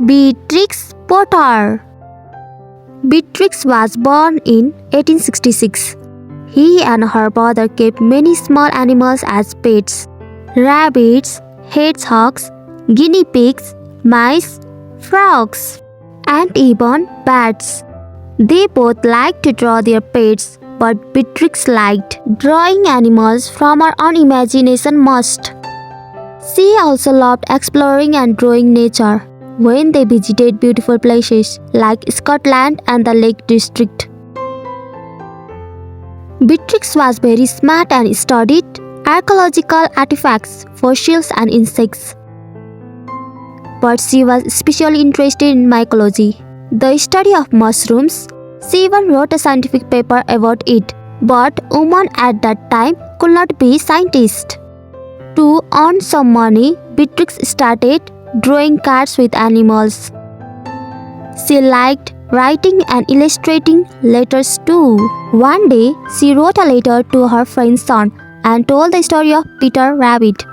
Beatrix Potter. Beatrix was born in 1866. He and her mother kept many small animals as pets: rabbits, hedgehogs, guinea pigs, mice, frogs, and even bats. They both liked to draw their pets, but Beatrix liked drawing animals from her own imagination most. She also loved exploring and drawing nature when they visited beautiful places like Scotland and the Lake District. Beatrix was very smart and studied archaeological artifacts, fossils, and insects. But she was especially interested in mycology, the study of mushrooms. She even wrote a scientific paper about it, but women at that time could not be scientists. To earn some money, Beatrix started drawing cards with animals. She liked writing and illustrating letters too. One day, she wrote a letter to her friend's son and told the story of Peter Rabbit.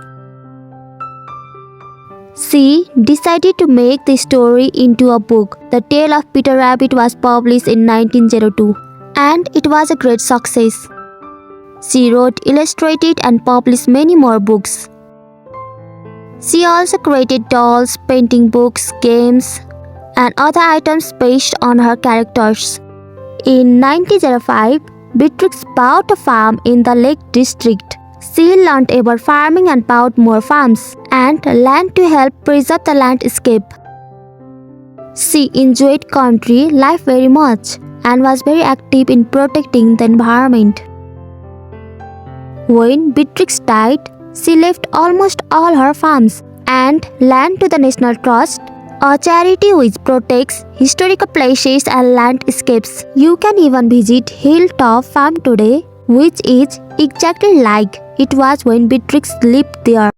She decided to make the story into a book. The Tale of Peter Rabbit was published in 1902, and it was a great success. She wrote, illustrated, and published many more books. She also created dolls, painting books, games, and other items based on her characters. In 1905, Beatrix bought a farm in the Lake District. She learned about farming and bought more farms and land to help preserve the landscape. She enjoyed country life very much and was very active in protecting the environment. When Beatrix died, she left almost all her farms and land to the National Trust, a charity which protects historical places and landscapes. You can even visit Hilltop Farm today, which is exactly like it was when Beatrix lived there.